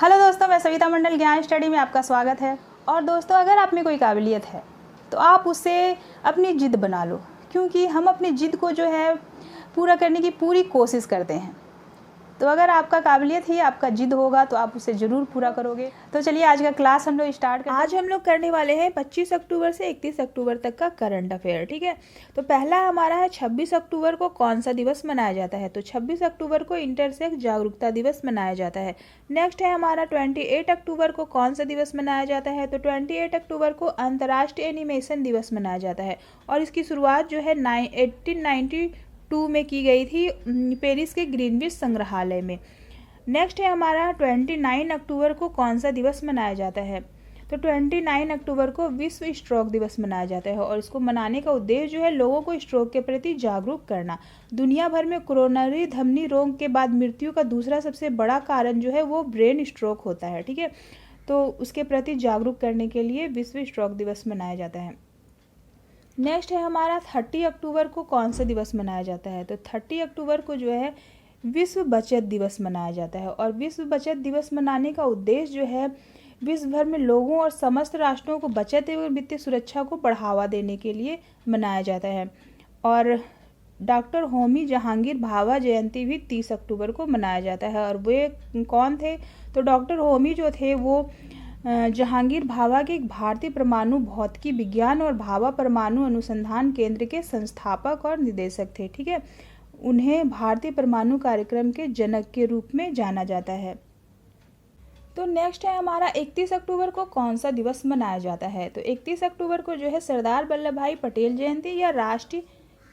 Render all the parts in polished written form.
Hello दोस्तों, मैं सविता मंडल ज्ञान स्टडी में आपका स्वागत है। और दोस्तों, अगर आप में कोई काबिलियत है तो आप उससे अपनी जिद बना लो, क्योंकि हम अपनी जिद को जो है पूरा करने की पूरी कोशिश करते हैं। तो अगर आपका काबिलियत ही आपका जिद होगा तो आप उसे ज़रूर पूरा करोगे। तो चलिए आज का क्लास हम लोग स्टार्ट करते हैं। आज हम लोग करने वाले हैं 25 अक्टूबर से 31 अक्टूबर तक का करंट अफेयर। ठीक है, तो पहला हमारा है 26 अक्टूबर को कौन सा दिवस मनाया जाता है। तो 26 अक्टूबर को इंटरसेक्स जागरूकता दिवस मनाया जाता है। नेक्स्ट है हमारा 28 अक्टूबर को कौन सा दिवस मनाया जाता है। तो 28 अक्टूबर को अंतर्राष्ट्रीय एनिमेशन दिवस मनाया जाता है और इसकी शुरुआत जो है 1892 में की गई थी पेरिस के ग्रीनविच संग्रहालय में। नेक्स्ट है हमारा 29 अक्टूबर को कौन सा दिवस मनाया जाता है। तो 29 अक्टूबर को विश्व स्ट्रोक दिवस मनाया जाता है और इसको मनाने का उद्देश्य जो है लोगों को स्ट्रोक के प्रति जागरूक करना। दुनिया भर में कोरोनरी धमनी रोग के बाद मृत्यु का दूसरा सबसे बड़ा कारण जो है वो ब्रेन स्ट्रोक होता है। ठीक है, तो उसके प्रति जागरूक करने के लिए विश्व स्ट्रोक दिवस मनाया जाता है। नेक्स्ट है हमारा 30 अक्टूबर को कौन सा दिवस मनाया जाता है। तो 30 अक्टूबर को जो है विश्व बचत दिवस मनाया जाता है और विश्व बचत दिवस मनाने का उद्देश्य जो है विश्व भर में लोगों और समस्त राष्ट्रों को बचत एवं वित्तीय सुरक्षा को बढ़ावा देने के लिए मनाया जाता है। और डॉक्टर होमी जहांगीर भाभा जयंती भी 30 अक्टूबर को मनाया जाता है। और वे कौन थे। तो डॉक्टर होमी जो थे वो जहांगीर भाभा के एक भारतीय परमाणु भौतिकी विज्ञान और भाभा परमाणु अनुसंधान केंद्र के संस्थापक और निदेशक थे। ठीक है, उन्हें भारतीय परमाणु कार्यक्रम के जनक के रूप में जाना जाता है। तो नेक्स्ट है हमारा 31 अक्टूबर को कौन सा दिवस मनाया जाता है। तो 31 अक्टूबर को जो है सरदार वल्लभ भाई पटेल जयंती या राष्ट्रीय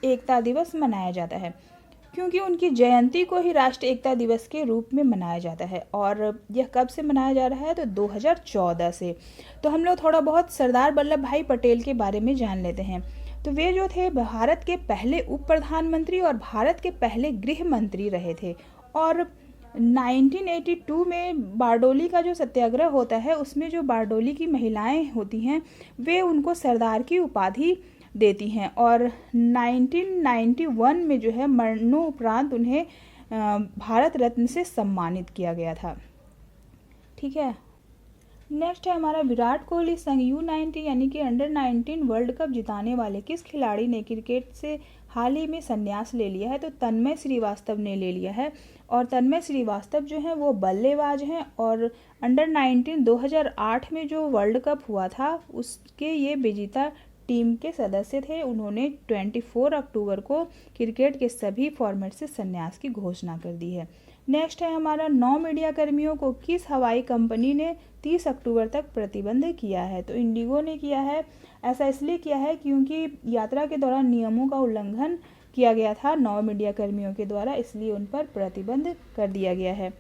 एकता दिवस मनाया जाता है, क्योंकि उनकी जयंती को ही राष्ट्रीय एकता दिवस के रूप में मनाया जाता है। और यह कब से मनाया जा रहा है। तो 2014 से। तो हम लोग थोड़ा बहुत सरदार वल्लभ भाई पटेल के बारे में जान लेते हैं। तो वे जो थे भारत के पहले उप प्रधानमंत्री और भारत के पहले गृह मंत्री रहे थे। और 1982 में बारडोली का जो सत्याग्रह होता है उसमें जो बारडोली की महिलाएं होती हैं वे उनको सरदार की उपाधि देती हैं। और 1991 में जो है मरणोपरांत उन्हें भारत रत्न से सम्मानित किया गया था। ठीक है, नेक्स्ट है हमारा विराट कोहली संग U19 यानी कि अंडर 19 वर्ल्ड कप जिताने वाले किस खिलाड़ी ने क्रिकेट से हाल ही में संन्यास ले लिया है। तो तन्मय श्रीवास्तव ने ले लिया है। और तन्मय श्रीवास्तव जो हैं वो बल्लेबाज हैं और अंडर 19 2008 में जो वर्ल्ड कप हुआ था उसके ये विजेता टीम के सदस्य थे। उन्होंने 24 अक्टूबर को क्रिकेट के सभी फॉर्मेट से संन्यास की घोषणा कर दी है। नेक्स्ट है हमारा 9 मीडिया कर्मियों को किस हवाई कंपनी ने 30 अक्टूबर तक प्रतिबंध किया है। तो इंडिगो ने किया है। ऐसा इसलिए किया है क्योंकि यात्रा के दौरान नियमों का उल्लंघन किया गया था 9 मीडिया कर्मियों के द्वारा, इसलिए उन पर प्रतिबंध कर दिया गया है।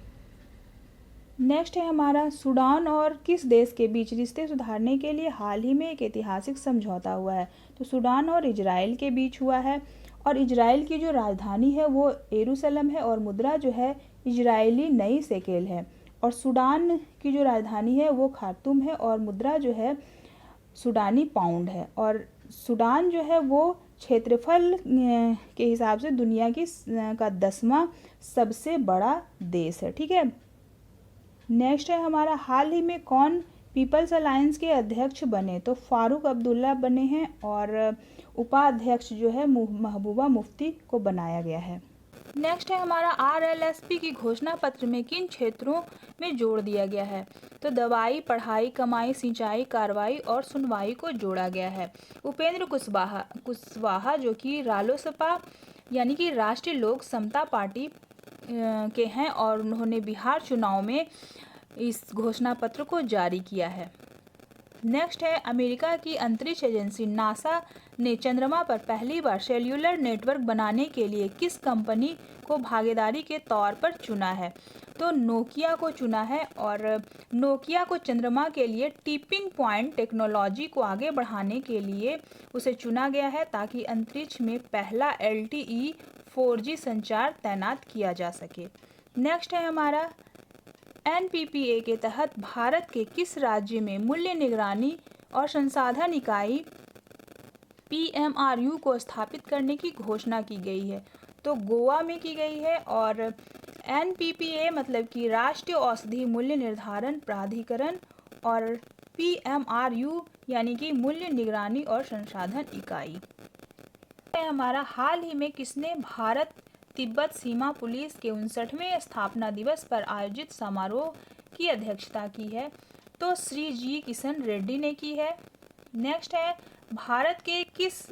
नेक्स्ट है हमारा सूडान और किस देश के बीच रिश्ते सुधारने के लिए हाल ही में एक ऐतिहासिक समझौता हुआ है। तो सूडान और इजराइल के बीच हुआ है। और इजराइल की जो राजधानी है वो यरूशलेम है और मुद्रा जो है इजरायली नई शेकेल है। और सूडान की जो राजधानी है वो खार्तूम है और मुद्रा जो है सूडानी पाउंड है। और सूडान जो है वो क्षेत्रफल के हिसाब से दुनिया की का 10वां सबसे बड़ा देश है। ठीक है, नेक्स्ट है हमारा हाल ही में कौन पीपल्स अलायंस के अध्यक्ष बने। तो फारूक अब्दुल्ला बने हैं और उपाध्यक्ष जो है महबूबा मुफ्ती को बनाया गया है। नेक्स्ट है हमारा RLSP की घोषणा पत्र में किन क्षेत्रों में जोड़ दिया गया है। तो दवाई, पढ़ाई, कमाई, सिंचाई, कार्रवाई और सुनवाई को जोड़ा गया है। उपेंद्र कुशवाहा जो कि रालोसपा यानी कि राष्ट्रीय लोक समता पार्टी के हैं और उन्होंने बिहार चुनाव में इस घोषणा पत्र को जारी किया है। नेक्स्ट है अमेरिका की अंतरिक्ष एजेंसी नासा ने चंद्रमा पर पहली बार सेल्यूलर नेटवर्क बनाने के लिए किस कंपनी को भागीदारी के तौर पर चुना है। तो नोकिया को चुना है। और नोकिया को चंद्रमा के लिए टिपिंग पॉइंट टेक्नोलॉजी को आगे बढ़ाने के लिए उसे चुना गया है ताकि अंतरिक्ष में पहला LTE 4G संचार तैनात किया जा सके। नेक्स्ट है हमारा NPPA के तहत भारत के किस राज्य में मूल्य निगरानी और संसाधन इकाई PMRU को स्थापित करने की घोषणा की गई है। तो गोवा में की गई है। और NPPA मतलब कि राष्ट्रीय औषधि मूल्य निर्धारण प्राधिकरण, और PMRU यानी कि मूल्य निगरानी और संसाधन इकाई। हमारा हाल ही में किसने भारत तिब्बत सीमा पुलिस के 59वें स्थापना दिवस पर आयोजित समारोह की अध्यक्षता की है? तो श्री जी किशन रेड्डी ने की है। नेक्स्ट है, भारत के किस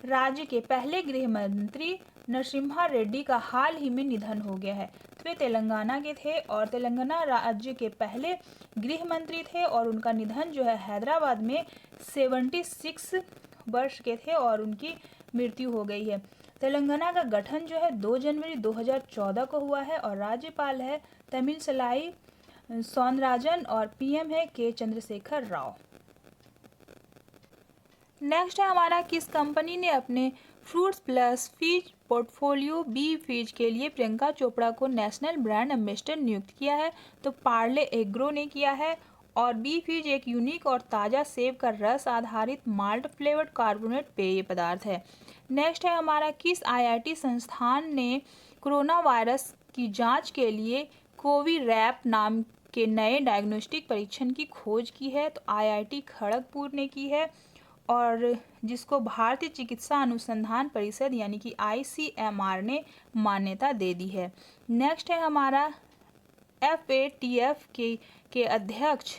राज्य के पहले गृह मंत्री नरसिम्हा रेड्डी का हाल ही में निधन हो गया है? तो वे तेलंगाना के थे और तेलंगाना राज्य के पहले गृह मंत्री थे और उनका निधन जो है हैदराबाद में 76 वर्ष के थे और उनकी मृत्यु हो गई है। तेलंगाना का गठन जो है 2 जनवरी 2014 को हुआ है और राज्यपाल है तमिलसलाई सौंदरराजन और PM है के चंद्रशेखर राव। नेक्स्ट है हमारा, किस कंपनी ने अपने फ्रूट्स प्लस फीज पोर्टफोलियो बी फीज के लिए प्रियंका चोपड़ा को नेशनल ब्रांड एम्बेसडर नियुक्त किया है? तो पार्ले एग्रो ने किया है। और बी फीज एक यूनिक और ताज़ा सेब का रस आधारित माल्ट फ्लेवर्ड कार्बोनेट पेय पदार्थ है। नेक्स्ट है हमारा, किस IIT संस्थान ने कोरोना वायरस की जांच के लिए कोविरैप नाम के नए डायग्नोस्टिक परीक्षण की खोज की है? तो IIT खड़गपुर ने की है और जिसको भारतीय चिकित्सा अनुसंधान परिषद यानी कि ICMR ने मान्यता दे दी है। नेक्स्ट है हमारा, FATF के अध्यक्ष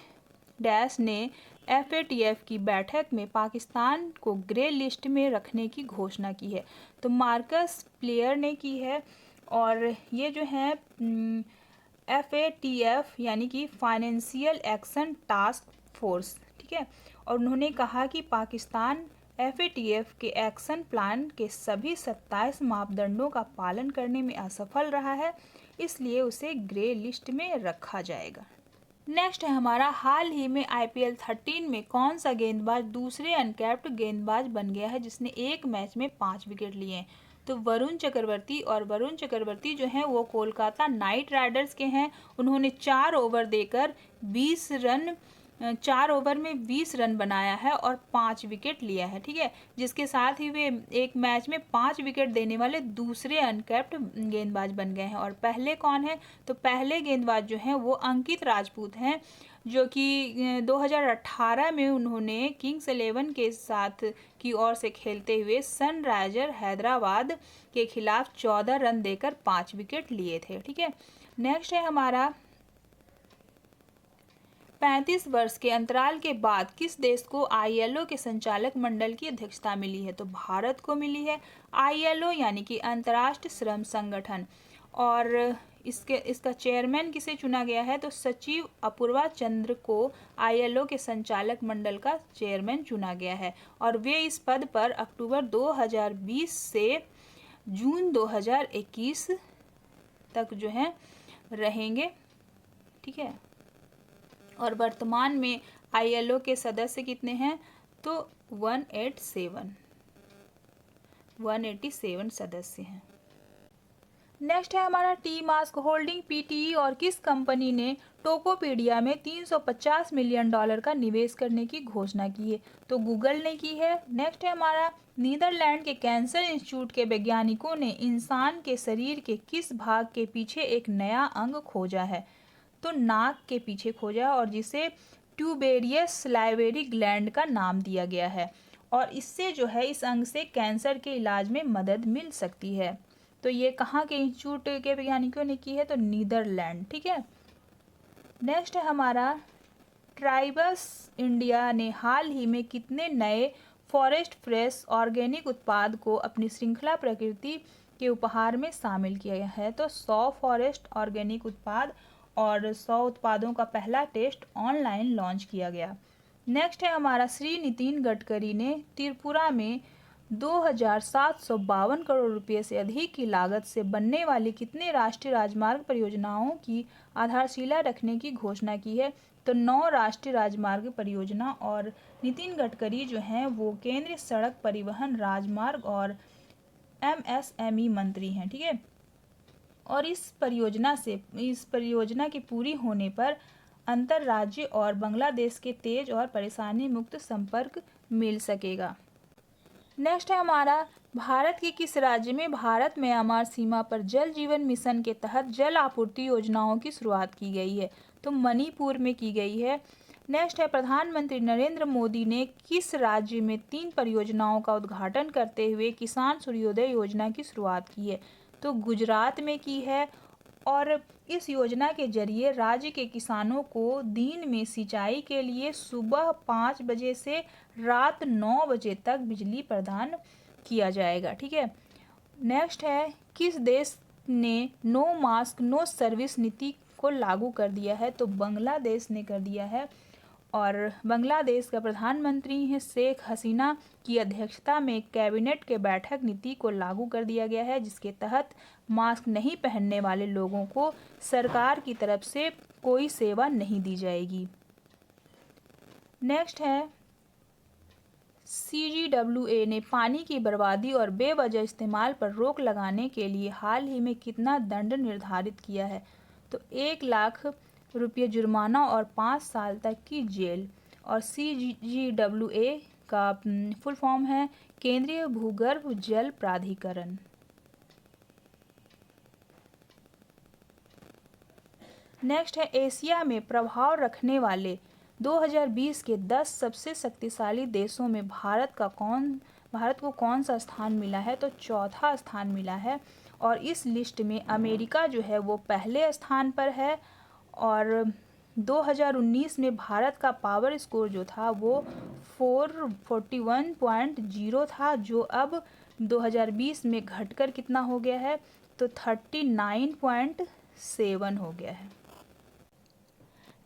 डैश ने FATF की बैठक में पाकिस्तान को ग्रे लिस्ट में रखने की घोषणा की है? तो मार्कस प्लेयर ने की है और ये जो है FATF यानी कि फाइनेंशियल एक्शन टास्क फोर्स, ठीक है। और उन्होंने कहा कि पाकिस्तान FATF के एक्शन प्लान के सभी 27 मापदंडों का पालन करने में असफल रहा है, इसलिए उसे ग्रे लिस्ट में रखा जाएगा। नेक्स्ट है हमारा, हाल ही में IPL 13 में कौन सा गेंदबाज दूसरे अनकैप्ड गेंदबाज बन गया है जिसने एक मैच में 5 विकेट लिए हैं? तो वरुण चक्रवर्ती। और वरुण चक्रवर्ती जो हैं वो कोलकाता नाइट राइडर्स के हैं। उन्होंने 4 ओवर देकर 4 ओवर में 20 रन बनाया है और 5 विकेट लिया है, ठीक है। जिसके साथ ही वे एक मैच में 5 विकेट देने वाले दूसरे अनकैप्ड गेंदबाज बन गए हैं। और पहले कौन है? तो पहले गेंदबाज जो हैं वो अंकित राजपूत हैं, जो कि 2018 में उन्होंने किंग्स 11 के साथ की ओर से खेलते हुए सनराइजर हैदराबाद के खिलाफ 14 रन देकर 5 विकेट लिए थे, ठीक है। नेक्स्ट है हमारा, 35 वर्ष के अंतराल के बाद किस देश को ILO के संचालक मंडल की अध्यक्षता मिली है? तो भारत को मिली है। ILO यानी कि अंतर्राष्ट्रीय श्रम संगठन। और इसका चेयरमैन किसे चुना गया है? तो सचिव अपूर्वा चंद्र को ILO के संचालक मंडल का चेयरमैन चुना गया है और वे इस पद पर अक्टूबर 2020 से जून 2021 तक जो है रहेंगे, ठीक है। और वर्तमान में ILO के सदस्य कितने हैं? तो 187 सदस्य हैं। नेक्स्ट है हमारा, टी मास्क होल्डिंग PTE और किस कंपनी ने टोकोपीडिया में $350 मिलियन का निवेश करने की घोषणा की है? तो गूगल ने की है। नेक्स्ट है हमारा, नीदरलैंड के कैंसर इंस्टीट्यूट के वैज्ञानिकों ने इंसान के शरीर के किस भाग के पीछे एक नया अंग खोजा है? तो नाक के पीछे खोजा और जिसे ट्यूबेरियस सलाइवरी ग्लैंड का नाम दिया गया है और इससे जो है इस अंग से कैंसर के इलाज में मदद मिल सकती है। तो ये कहाँ के इंस्टीट्यूट के वैज्ञानिकों ने की है? तो नीदरलैंड, ठीक है। नेक्स्ट है हमारा, ट्राइबस इंडिया ने हाल ही में कितने नए फॉरेस्ट फ्रेश ऑर्गेनिक उत्पाद को अपनी श्रृंखला प्रकृति के उपहार में शामिल किया है? तो 100 फॉरेस्ट ऑर्गेनिक उत्पाद और 100 उत्पादों का पहला टेस्ट ऑनलाइन लॉन्च किया गया। नेक्स्ट है हमारा, श्री नितिन गडकरी ने त्रिपुरा में 2752 करोड़ रुपए से अधिक की लागत से बनने वाली कितने राष्ट्रीय राजमार्ग परियोजनाओं की आधारशिला रखने की घोषणा की है? तो 9 राष्ट्रीय राजमार्ग परियोजना। और नितिन गडकरी जो हैं वो केंद्रीय सड़क परिवहन राजमार्ग और MSME मंत्री हैं, ठीक है। और इस परियोजना के पूरी होने पर अंतर्राज्य और बांग्लादेश के तेज और परेशानी मुक्त संपर्क मिल सकेगा। नेक्स्ट है हमारा, भारत के किस राज्य में भारत म्यांमार सीमा पर जल जीवन मिशन के तहत जल आपूर्ति योजनाओं की शुरुआत की गई है? तो मणिपुर में की गई है। नेक्स्ट है, प्रधानमंत्री नरेंद्र मोदी ने किस राज्य में 3 परियोजनाओं का उद्घाटन करते हुए किसान सूर्योदय योजना की शुरुआत की है? तो गुजरात में की है। और इस योजना के जरिए राज्य के किसानों को दिन में सिंचाई के लिए सुबह 5 बजे से रात 9 बजे तक बिजली प्रदान किया जाएगा। ठीक है। नेक्स्ट है, किस देश ने नो मास्क नो सर्विस नीति को लागू कर दिया है? तो बांग्लादेश ने कर दिया है। और बांग्लादेश का प्रधानमंत्री है शेख हसीना की अध्यक्षता में कैबिनेट के बैठक नीति को लागू कर दिया गया है, जिसके तहत मास्क नहीं पहनने वाले लोगों को सरकार की तरफ से कोई सेवा नहीं दी जाएगी। नेक्स्ट है, CGWA ने पानी की बर्बादी और बेवजह इस्तेमाल पर रोक लगाने के लिए हाल ही में कितना दंड निर्धारित किया है? तो 1 लाख रुपये जुर्माना और 5 साल तक की जेल। और CGWA का फुल फॉर्म है केंद्रीय भूगर्भ जल प्राधिकरण। नेक्स्ट है, एशिया में प्रभाव रखने वाले 2020 के 10 सबसे शक्तिशाली देशों में भारत को कौन सा स्थान मिला है? तो चौथा स्थान मिला है। और इस लिस्ट में अमेरिका जो है वो पहले स्थान पर है। और 2019 में भारत का पावर स्कोर जो था वो 441.0 था, जो अब 2020 में घटकर कितना हो गया है? तो 39.7 हो गया है।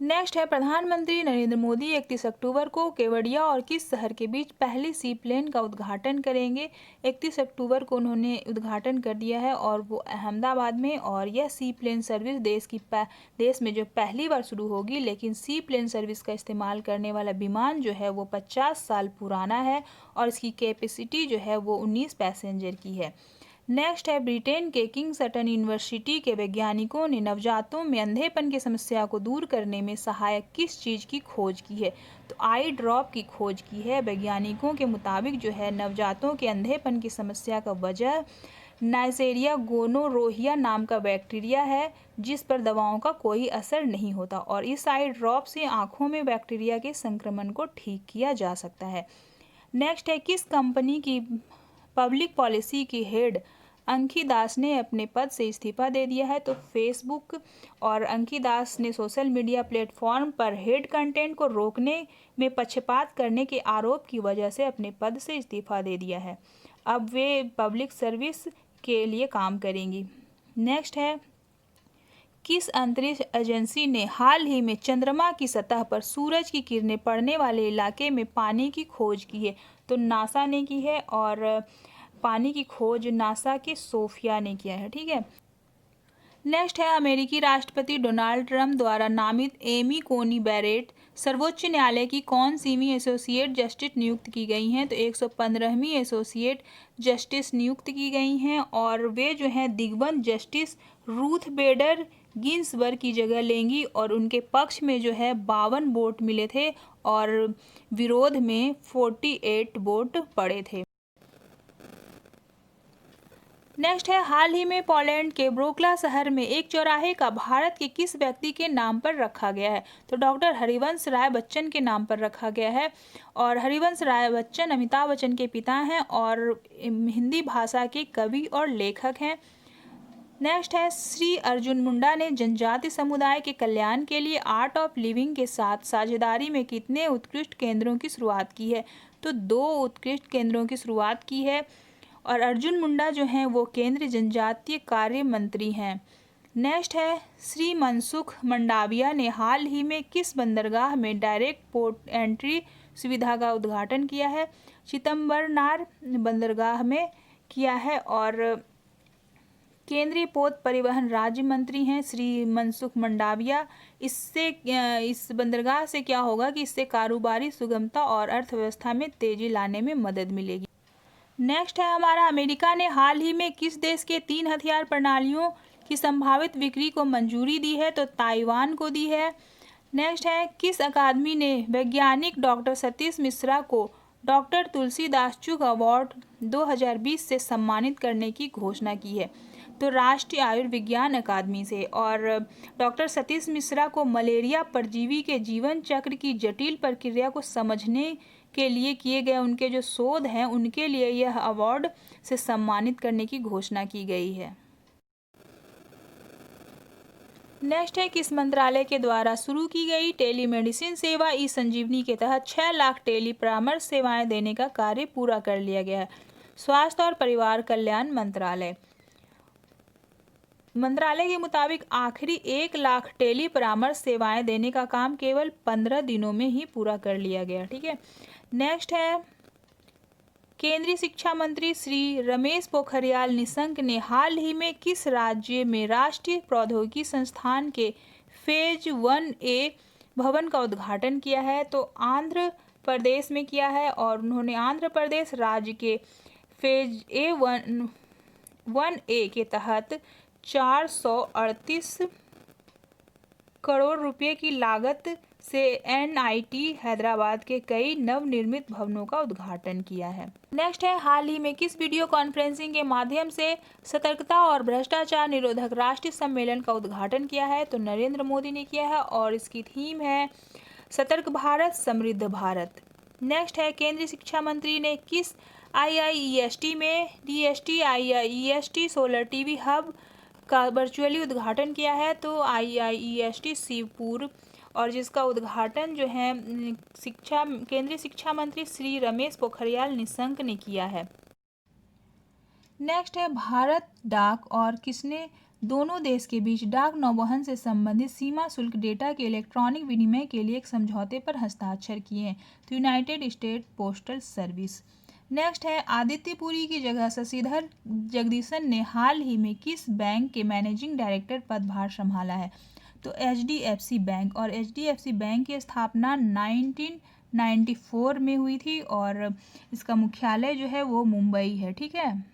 नेक्स्ट है, प्रधानमंत्री नरेंद्र मोदी 31 अक्टूबर को केवड़िया और किस शहर के बीच पहली सी प्लेन का उद्घाटन करेंगे? 31 अक्टूबर को उन्होंने उद्घाटन कर दिया है और वो अहमदाबाद में। और यह सी प्लेन सर्विस देश में जो पहली बार शुरू होगी, लेकिन सी प्लेन सर्विस का इस्तेमाल करने वाला विमान जो है वो 50 साल पुराना है और इसकी कैपेसिटी जो है वो 19 पैसेंजर की है। नेक्स्ट है, ब्रिटेन के किंगस्टन यूनिवर्सिटी के वैज्ञानिकों ने नवजातों में अंधेपन की समस्या को दूर करने में सहायक किस चीज़ की खोज की है? तो आई ड्रॉप की खोज की है। वैज्ञानिकों के मुताबिक जो है नवजातों के अंधेपन की समस्या का वजह नाइजेरिया गोनोरोहिया नाम का बैक्टीरिया है, जिस पर दवाओं का कोई असर नहीं होता। और इस आई ड्रॉप से आँखों में बैक्टीरिया के संक्रमण को ठीक किया जा सकता है। नेक्स्ट है, किस कंपनी की पब्लिक पॉलिसी की हेड अंकी दास ने अपने पद से इस्तीफा दे दिया है? तो फेसबुक। और अंकी दास ने सोशल मीडिया प्लेटफॉर्म पर हेड कंटेंट को रोकने में पक्षपात करने के आरोप की वजह से अपने पद से इस्तीफा दे दिया है। अब वे पब्लिक सर्विस के लिए काम करेंगी। नेक्स्ट है, किस अंतरिक्ष एजेंसी ने हाल ही में चंद्रमा की सतह पर सूरज की किरणें पड़ने वाले इलाके में पानी की खोज की है? तो नासा ने की है। और पानी की खोज नासा के सोफिया ने किया है। ठीक है। नेक्स्ट है, अमेरिकी राष्ट्रपति डोनाल्ड ट्रंप द्वारा नामित एमी कोनी बैरेट सर्वोच्च न्यायालय की कौन सीवीं एसोसिएट जस्टिस नियुक्त की गई हैं? तो 115वीं एसोसिएट जस्टिस नियुक्त की गई हैं और वे जो हैं दिग्गज जस्टिस रूथ बेडर गिन्सबर्ग की जगह लेंगी। और उनके पक्ष में जो है 52 वोट मिले थे और विरोध में 48 वोट पड़े थे। नेक्स्ट है, हाल ही में पोलैंड के ब्रोकला शहर में एक चौराहे का भारत के किस व्यक्ति के नाम पर रखा गया है? तो डॉक्टर हरिवंश राय बच्चन के नाम पर रखा गया है। और हरिवंश राय बच्चन अमिताभ बच्चन के पिता हैं और हिंदी भाषा के कवि और लेखक हैं। नेक्स्ट है, श्री अर्जुन मुंडा ने जनजाति समुदाय के कल्याण के लिए आर्ट ऑफ लिविंग के साथ साझेदारी में कितने उत्कृष्ट केंद्रों की शुरुआत की है? तो 2 उत्कृष्ट केंद्रों की शुरुआत की है। और अर्जुन मुंडा जो हैं वो केंद्रीय जनजातीय कार्य मंत्री हैं। नेक्स्ट है, श्री मनसुख मंडाविया ने हाल ही में किस बंदरगाह में डायरेक्ट पोर्ट एंट्री सुविधा का उद्घाटन किया है? चिदम्बरनार बंदरगाह में किया है। और केंद्रीय पोत परिवहन राज्य मंत्री हैं श्री मनसुख मंडाविया। इस बंदरगाह से क्या होगा कि इससे कारोबारी सुगमता और अर्थव्यवस्था में तेजी लाने में मदद मिलेगी। नेक्स्ट है हमारा, अमेरिका ने हाल ही में किस देश के 3 हथियार प्रणालियों की संभावित बिक्री को मंजूरी दी है? तो ताइवान को दी है। नेक्स्ट है, किस अकादमी ने वैज्ञानिक डॉक्टर सतीश मिश्रा को डॉक्टर तुलसीदास चुग अवार्ड 2020 से सम्मानित करने की घोषणा की है, तो राष्ट्रीय आयुर्विज्ञान अकादमी से। और डॉक्टर सतीश मिश्रा को मलेरिया परजीवी के जीवन चक्र की जटिल प्रक्रिया को समझने के लिए किए गए उनके जो शोध हैं उनके लिए यह अवार्ड से सम्मानित करने की घोषणा की गई है। नेक्स्ट है, किस मंत्रालय के द्वारा शुरू की गई टेलीमेडिसिन सेवा ई संजीवनी के तहत 6 लाख टेली परामर्श सेवाएं देने का कार्य पूरा कर लिया गया है? स्वास्थ्य और परिवार कल्याण मंत्रालय। मंत्रालय के मुताबिक आखिरी 1 लाख टेली परामर्श सेवाएं देने का काम केवल 15 दिनों में ही पूरा कर लिया गया। ठीक है। नेक्स्ट है, केंद्रीय शिक्षा मंत्री श्री रमेश पोखरियाल निशंक ने हाल ही में किस राज्य में राष्ट्रीय प्रौद्योगिकी संस्थान के फेज 1A भवन का उद्घाटन किया है? तो आंध्र प्रदेश में किया है, और उन्होंने आंध्र प्रदेश राज्य के फेज 1A के तहत 438 करोड़ रुपए की लागत से NIT हैदराबाद के कई नवनिर्मित भवनों का उद्घाटन किया है। नेक्स्ट है, हाल ही में किस वीडियो कॉन्फ्रेंसिंग के माध्यम से सतर्कता और भ्रष्टाचार निरोधक राष्ट्रीय सम्मेलन का उद्घाटन किया है? तो नरेंद्र मोदी ने किया है, और इसकी थीम है सतर्क भारत समृद्ध भारत। नेक्स्ट है, केंद्रीय शिक्षा मंत्री ने किस IIEST में DST IIEST solar TV hub का वर्चुअली उद्घाटन किया है? तो IIEST शिवपुर, और जिसका उद्घाटन जो है केंद्रीय शिक्षा मंत्री श्री रमेश पोखरियाल निशंक ने किया है। नेक्स्ट है, भारत डाक और किसने दोनों देश के बीच डाक नौवहन से संबंधित सीमा शुल्क डेटा के इलेक्ट्रॉनिक विनिमय के लिए एक समझौते पर हस्ताक्षर किए हैं? तो United state postal service. Next है, आदित्य पुरी की जगह शशिधर जगदीशन ने हाल ही में किस बैंक के मैनेजिंग डायरेक्टर पदभार संभाला है? तो HDFC बैंक, और HDFC बैंक की स्थापना 1994 में हुई थी, और इसका मुख्यालय जो है वो मुंबई है। ठीक है।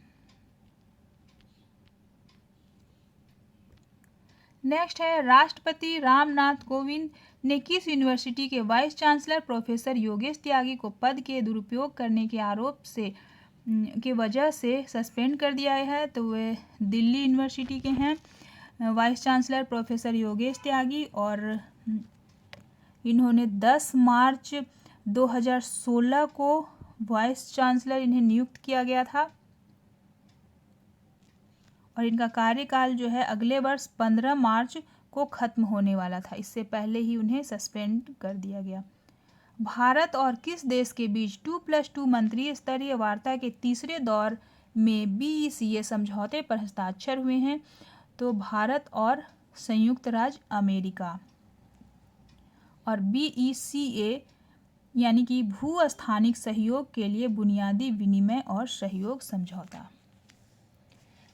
नेक्स्ट है, राष्ट्रपति रामनाथ कोविंद ने किस यूनिवर्सिटी के वाइस चांसलर प्रोफेसर योगेश त्यागी को पद के दुरुपयोग करने के आरोप से की वजह से सस्पेंड कर दिया है? तो वे दिल्ली यूनिवर्सिटी के हैं वाइस चांसलर प्रोफेसर योगेश त्यागी, और इन्होंने 10 मार्च 2016 को वाइस चांसलर इन्हें नियुक्त किया गया था, और इनका कार्यकाल जो है अगले वर्ष 15 मार्च को खत्म होने वाला था। इससे पहले ही उन्हें सस्पेंड कर दिया गया। भारत और किस देश के बीच 2+2 मंत्रिय स्तरीय वार्ता के तीसरे दौर में BECA समझौते पर हस्ताक्षर हुए हैं? तो भारत और संयुक्त राज्य अमेरिका। और BECA यानी कि भू-स्थानिक सहयोग के लिए बुनियादी विनिमय और सहयोग समझौता।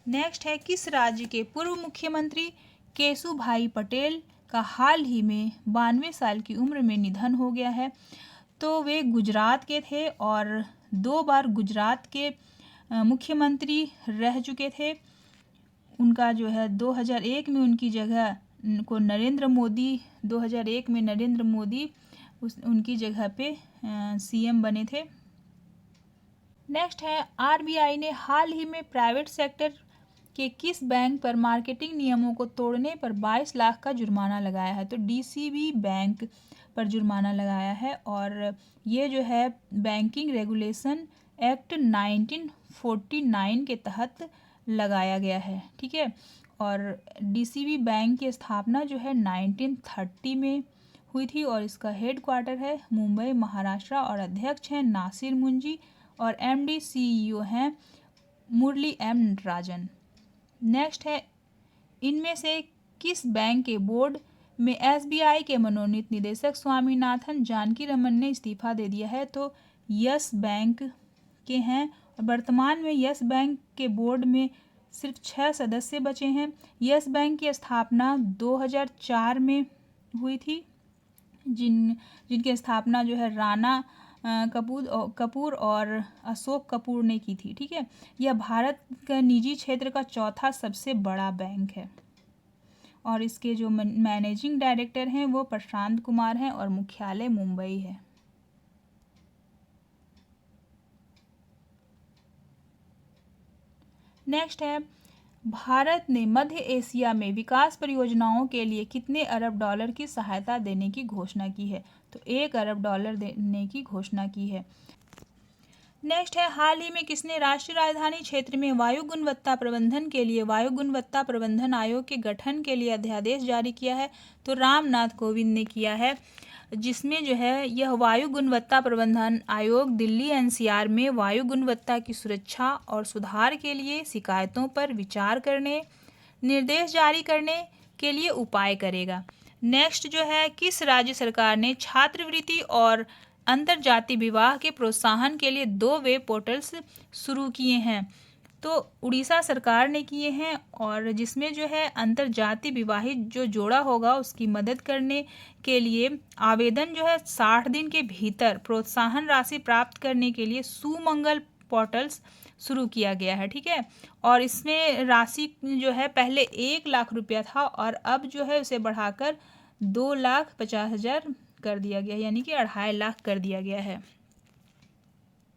नेक्स्ट है, किस राज्य के पूर्व मुख्यमंत्री केशुभाई पटेल का हाल ही में 92 साल की उम्र में निधन हो गया है? तो वे गुजरात के थे, और 2 बार गुजरात के मुख्यमंत्री रह चुके थे। उनका जो है 2001 में उनकी जगह को नरेंद्र मोदी 2001 में नरेंद्र मोदी उनकी जगह पे CM बने थे। नेक्स्ट है, RBI ने हाल ही में प्राइवेट सेक्टर के किस बैंक पर मार्केटिंग नियमों को तोड़ने पर 22 लाख का जुर्माना लगाया है? तो DCB बैंक पर जुर्माना लगाया है, और ये जो है बैंकिंग रेगुलेशन एक्ट 1949 के तहत लगाया गया है। ठीक है। और DCB बैंक की स्थापना जो है 1930 में हुई थी, और इसका हेड क्वार्टर है मुंबई महाराष्ट्र, और अध्यक्ष हैं नासिर मुंजी, और MD CEO हैं मुरली M नटराजन। नेक्स्ट है, इनमें से किस बैंक के बोर्ड में SBI के मनोनीत निदेशक स्वामीनाथन जानकी रमन ने इस्तीफा दे दिया है? तो यस बैंक के हैं, और वर्तमान में यस बैंक के बोर्ड में सिर्फ 6 सदस्य बचे हैं। यस बैंक की स्थापना 2004 में हुई थी, जिनकी स्थापना जो है राणा कपूर और अशोक कपूर ने की थी। ठीक है। यह भारत का निजी क्षेत्र का चौथा सबसे बड़ा बैंक है, और इसके जो मैनेजिंग डायरेक्टर हैं वो प्रशांत कुमार हैं, और मुख्यालय मुंबई है। नेक्स्ट है, भारत ने मध्य एशिया में विकास परियोजनाओं के लिए कितने अरब डॉलर की सहायता देने की घोषणा की है? तो 1 अरब डॉलर देने की घोषणा की है। नेक्स्ट है, हाल ही में किसने राष्ट्रीय राजधानी क्षेत्र में वायु गुणवत्ता प्रबंधन के लिए वायु गुणवत्ता प्रबंधन आयोग के गठन के लिए अध्यादेश जारी किया है? तो रामनाथ कोविंद ने किया है, जिसमें जो है यह वायु गुणवत्ता प्रबंधन आयोग दिल्ली एनसीआर में वायु गुणवत्ता की सुरक्षा और सुधार के लिए शिकायतों पर विचार करने, निर्देश जारी करने के लिए उपाय करेगा। नेक्स्ट जो है, किस राज्य सरकार ने छात्रवृत्ति और अंतरजातीय विवाह के प्रोत्साहन के लिए 2 वेब पोर्टल्स शुरू किए हैं? तो उड़ीसा सरकार ने किए हैं, और जिसमें जो है अंतरजातीय विवाहित जो जोड़ा होगा उसकी मदद करने के लिए आवेदन जो है 60 दिन के भीतर प्रोत्साहन राशि प्राप्त करने के लिए सुमंगल पोर्टल्स शुरू किया गया है। ठीक है, और इसमें राशि जो है पहले 1 लाख रुपया था और अब जो है उसे बढ़ाकर 2,50,000 कर दिया गया, यानी कि 2.5 लाख कर दिया गया है।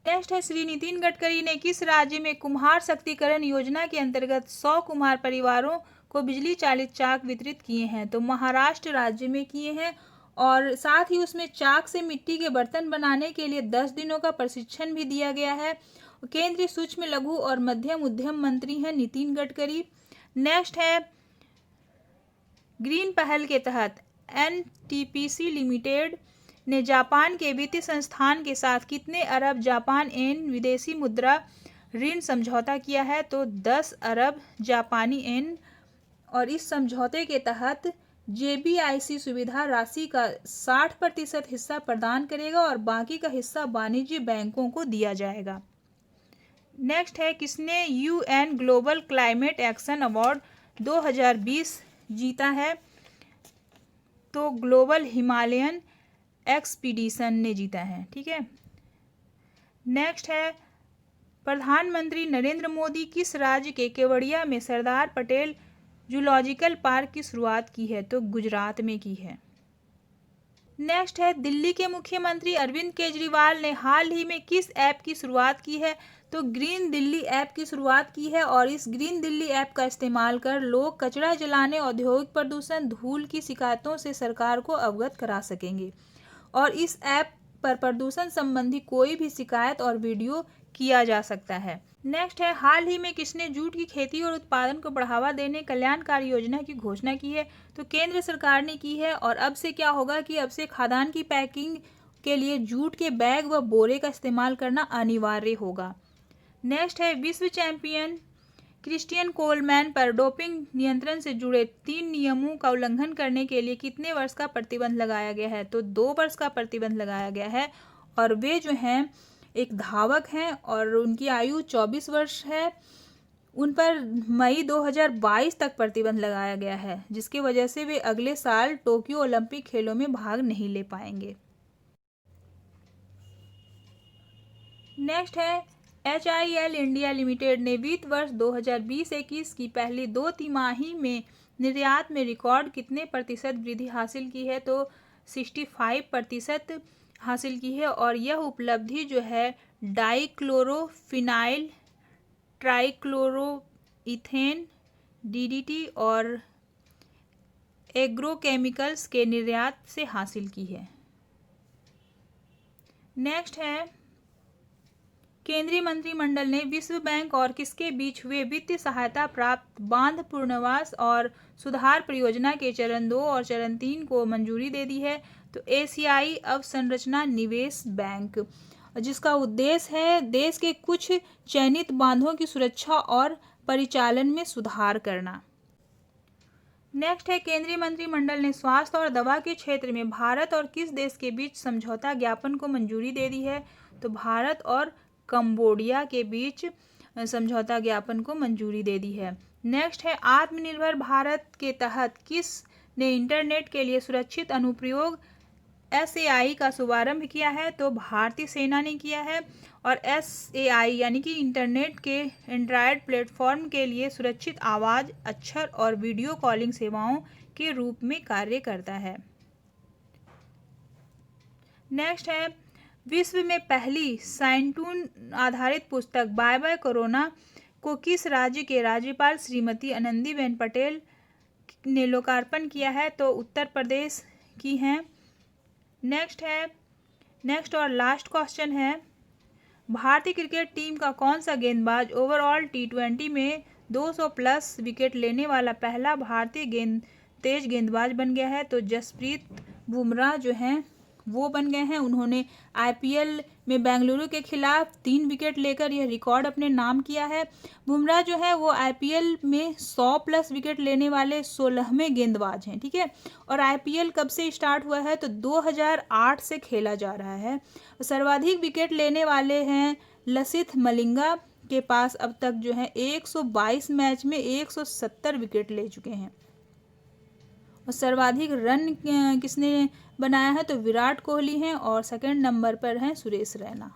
नेक्स्ट है, श्री नितिन गडकरी ने किस राज्य में कुम्हार शक्तिकरण योजना के अंतर्गत 100 कुम्हार परिवारों को बिजली चालित चाक वितरित किए हैं? तो महाराष्ट्र राज्य में किए हैं, और साथ ही उसमें चाक से मिट्टी के बर्तन बनाने के लिए 10 दिनों का प्रशिक्षण भी दिया गया है। केंद्रीय सूक्ष्म लघु और मध्यम उद्यम मंत्री हैं नितिन गडकरी। नेक्स्ट है, ग्रीन पहल के तहत एनटीपीसी लिमिटेड ने जापान के वित्तीय संस्थान के साथ कितने अरब जापान येन विदेशी मुद्रा ऋण समझौता किया है? तो 10 अरब जापानी येन, और इस समझौते के तहत जेबीआईसी सुविधा राशि का 60% हिस्सा प्रदान करेगा और बाकी का हिस्सा वाणिज्य बैंकों को दिया जाएगा। नेक्स्ट है, किसने UN global climate action award 2020 जीता है? तो ग्लोबल हिमालयन एक्सपीडिशन ने जीता है। ठीक है, नेक्स्ट है, प्रधानमंत्री नरेंद्र मोदी किस राज्य के केवड़िया में सरदार पटेल जूलॉजिकल पार्क की शुरुआत की है? तो गुजरात में की है। नेक्स्ट है, दिल्ली के मुख्यमंत्री अरविंद केजरीवाल ने हाल ही में किस ऐप की शुरुआत की है? तो ग्रीन दिल्ली ऐप की शुरुआत की है, और इस ग्रीन दिल्ली ऐप का इस्तेमाल कर लोग कचरा जलाने, औद्योगिक प्रदूषण, धूल की शिकायतों से सरकार को अवगत करा सकेंगे, और इस ऐप पर प्रदूषण संबंधी कोई भी शिकायत और वीडियो किया जा सकता है। नेक्स्ट है, हाल ही में किसने जूट की खेती और उत्पादन को बढ़ावा देने कल्याणकारी योजना की घोषणा की है? तो केंद्र सरकार ने की है, और अब से क्या होगा कि अब से खाद्यान्न की पैकिंग के लिए जूट के बैग व बोरे का इस्तेमाल करना अनिवार्य होगा। नेक्स्ट है, विश्व चैंपियन क्रिस्टियन कोलमैन पर डोपिंग नियंत्रण से जुड़े 3 नियमों का उल्लंघन करने के लिए कितने वर्ष का प्रतिबंध लगाया गया है? तो 2 वर्ष का प्रतिबंध लगाया गया है, और वे जो हैं एक धावक हैं और उनकी आयु 24 वर्ष है। उन पर मई 2022 तक प्रतिबंध लगाया गया है, जिसकी वजह से वे अगले साल टोक्यो ओलंपिक खेलों में भाग नहीं ले पाएंगे। नेक्स्ट है, HIL इंडिया लिमिटेड ने वित्त वर्ष 2020-21 की पहली 2 तिमाही में निर्यात में रिकॉर्ड कितने प्रतिशत वृद्धि हासिल की है? तो 65% हासिल की है, और यह उपलब्धि जो है डाइक्लोरोफिनाइल ट्राइक्लोरोइथेन DDT और एग्रोकेमिकल्स के निर्यात से हासिल की है। नेक्स्ट है, केंद्रीय मंत्रिमंडल ने विश्व बैंक और किसके बीच हुए वित्तीय सहायता प्राप्त बांध पुनर्वास और सुधार परियोजना के चरण 2 और चरण 3 को मंजूरी दे दी है? तो एशियाई अवसंरचना निवेश बैंक, जिसका उद्देश्य है देश के कुछ चयनित बांधों की सुरक्षा और परिचालन में सुधार करना। नेक्स्ट है, केंद्रीय मंत्रिमंडल ने स्वास्थ्य और दवा के क्षेत्र में भारत और किस देश के बीच समझौता ज्ञापन को मंजूरी दे दी है? तो भारत और कंबोडिया के बीच समझौता ज्ञापन को मंजूरी दे दी है। नेक्स्ट है, आत्मनिर्भर भारत के तहत किस ने इंटरनेट के लिए सुरक्षित अनुप्रयोग SAI का शुभारंभ किया है? तो भारतीय सेना ने किया है, और SAI यानी कि इंटरनेट के एंड्रॉयड प्लेटफॉर्म के लिए सुरक्षित आवाज़, अक्षर और वीडियो कॉलिंग सेवाओं के रूप में कार्य करता है। नेक्स्ट है, विश्व में पहली साइंटून आधारित पुस्तक बाय बाय कोरोना को किस राज्य के राज्यपाल श्रीमती आनंदीबेन पटेल ने लोकार्पण किया है? तो उत्तर प्रदेश की हैं। नेक्स्ट और लास्ट क्वेश्चन है, भारतीय क्रिकेट टीम का कौन सा गेंदबाज ओवरऑल T20 में 200 प्लस विकेट लेने वाला पहला भारतीय तेज गेंदबाज बन गया है? तो जसप्रीत बुमराह जो हैं वो बन गए हैं। उन्होंने IPL में बेंगलुरु के खिलाफ 3 विकेट लेकर यह रिकॉर्ड अपने नाम किया है। बुमराह जो है वो IPL में 100 प्लस विकेट लेने वाले 16वें गेंदबाज हैं, ठीक है। और IPL कब से स्टार्ट हुआ है? तो 2008 से खेला जा रहा है। सर्वाधिक विकेट लेने वाले हैं लसिथ मलिंगा के पास अब तक जो है 122 मैच में 170 विकेट ले चुके हैं। और सर्वाधिक रन किसने बनाया है? तो विराट कोहली हैं और सेकंड नंबर पर हैं सुरेश रैना।